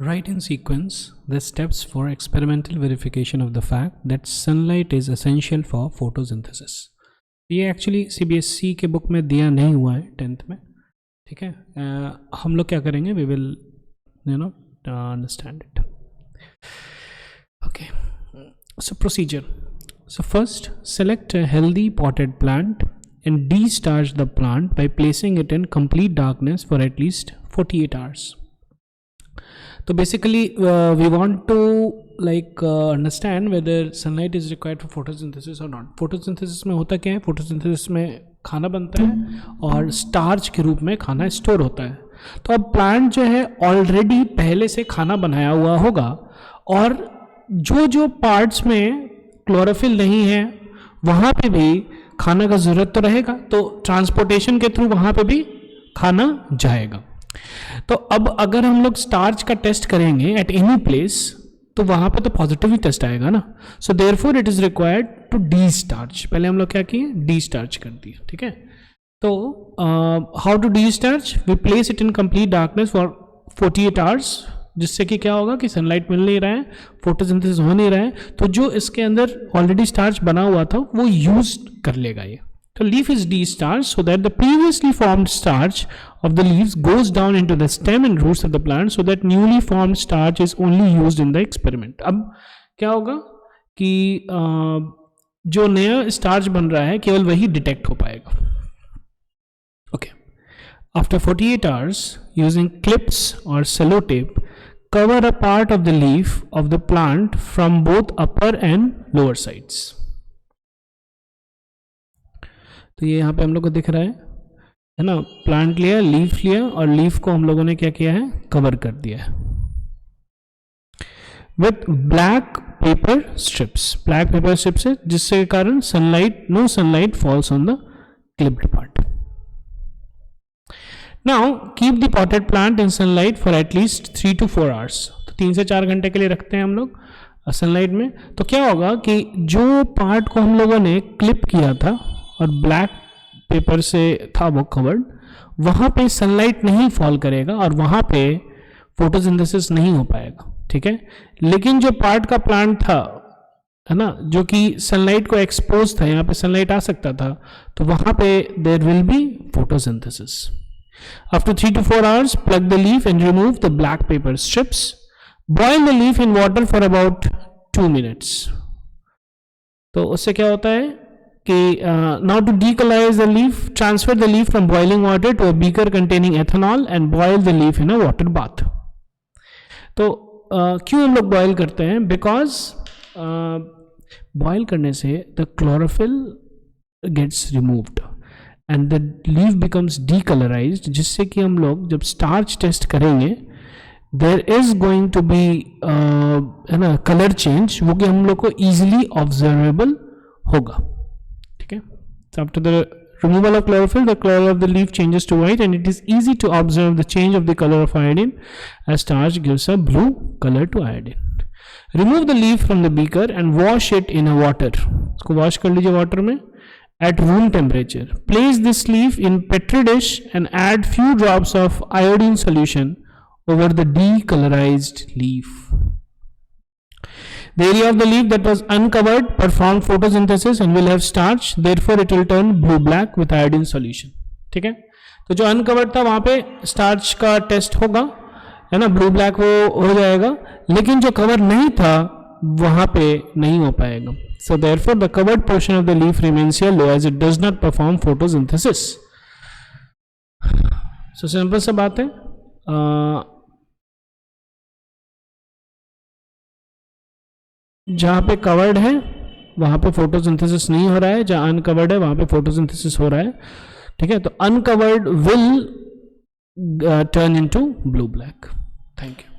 Write in sequence the steps for experimental verification of the fact that sunlight is essential for photosynthesis. ये actually CBSE के book में दिया नहीं हुआ है 10th में, ठीक है. हम लोग क्या करेंगे, we will understand it. Okay, so procedure. So first, select a healthy potted plant and de-starch the plant by placing it in complete darkness for at least 48 hours. So basically, we want to understand whether sunlight is required for photosynthesis or not. Photosynthesis में होता क्या है? Photosynthesis में खाना बनता है और starch के रूप में खाना स्टोर होता है. तो अब प्लांट जो है ऑलरेडी पहले से खाना बनाया हुआ होगा, और जो पार्ट्स में क्लोरोफिल नहीं है वहाँ पे भी खाना का ज़रूरत तो रहेगा, तो ट्रांसपोर्टेशन के थ्रू वहाँ पे भी खाना जाएगा. तो अब अगर हम लोग स्टार्च का टेस्ट करेंगे एट एनी प्लेस, तो वहाँ पे तो पॉजिटिव ही टेस्ट आएगा ना. So therefore it is required to de starch. पहले हम लोग क्या किए, डी स्टार्च कर दिए, ठीक है. तो how to de starch, we place it in complete darkness for 48 hours, जिससे कि क्या होगा कि सनलाइट मिल नहीं रहा है, फोटोसिंथेसिस हो नहीं रहा है, तो जो इसके अंदर ऑलरेडी स्टार्च बना हुआ था वो यूज कर लेगा ये. तो leaf is D starch so that the previously formed starch of the leaves goes down into the stem and roots of the plant so that newly formed starch is only used in the experiment. अब क्या होगा कि जो नया starch बन रहा है केवल वही डिटेक्ट हो पाएगा. Okay. After 48 hours, using clips or sellotape, cover a part of the leaf of the plant from both upper and lower sides. तो ये यहाँ पे हम लोग को दिख रहा है ना, प्लांट लिया, लीफ लिया, और लीफ को हम लोगों ने क्या किया है, कवर कर दिया है with black paper strips. Black paper strips है जिसके कारण no sunlight falls on the clipped part. Now keep the potted plant in sunlight for at least 3 to 4 hours. तो 3 से 4 घंटे के लिए रखते हैं हम लोग सनलाइट में. तो क्या होगा कि जो पार्ट को हम लोगों ने क्लिप किया था और ब्लैक पेपर से था वो कवर्ड, वहाँ पे सनलाइट नहीं फॉल करेगा और वहाँ पे फोटोसिंथेसिस नहीं हो पाएगा, ठीक है. लेकिन जो पार्ट का प्लांट था, है ना, जो कि सनलाइट को एक्सपोज था, यहाँ पे सनलाइट आ सकता था, तो वहाँ पे there will be photosynthesis. After 3 to 4 hours, plug the leaf and remove the black paper strips. Boil the leaf in water for about 2 minutes. तो उससे क्या होता है कि now to decolorize the leaf, transfer the leaf from boiling water to a beaker containing ethanol and boil the leaf in a water bath. तो क्यों हम लोग बॉयल करते हैं, बिकॉज बॉयल करने से the chlorophyll gets removed and the leaf becomes decolourised, जिससे कि हम लोग जब स्टार्च टेस्ट करेंगे there is going to be है ना कलर चेंज, वो कि हम लोग को ईजिली ऑब्जर्वेबल होगा, ठीक है. So after the removal of chlorophyll, the color of the leaf changes to white and it is easy to observe the change of the color of iodine as starch gives a blue color to iodine. Remove the leaf from the beaker and wash it in a water. इसको wash कर लीजिए water में at room temperature. Place this leaf in petri dish and add few drops of iodine solution over the decolorized leaf. The area of the leaf that was uncovered performed photosynthesis and will have starch, therefore it will turn blue-black with iodine solution. ठीक है. तो जो uncovered था वहाँ पे starch का test होगा, है ना, ब्लू ब्लैक वो हो जाएगा, लेकिन जो कवर नहीं था वहाँ पे नहीं हो पाएगा. So therefore the covered portion of the leaf remains yellow as it does not perform photosynthesis. So simple सा बात है. जहाँ पे कवर्ड है वहाँ पे फोटोसिंथेसिस नहीं हो रहा है, जहाँ अनकवर्ड है वहाँ पे फोटोसिंथेसिस हो रहा है, ठीक है. तो uncovered will turn into blue black. Thank you.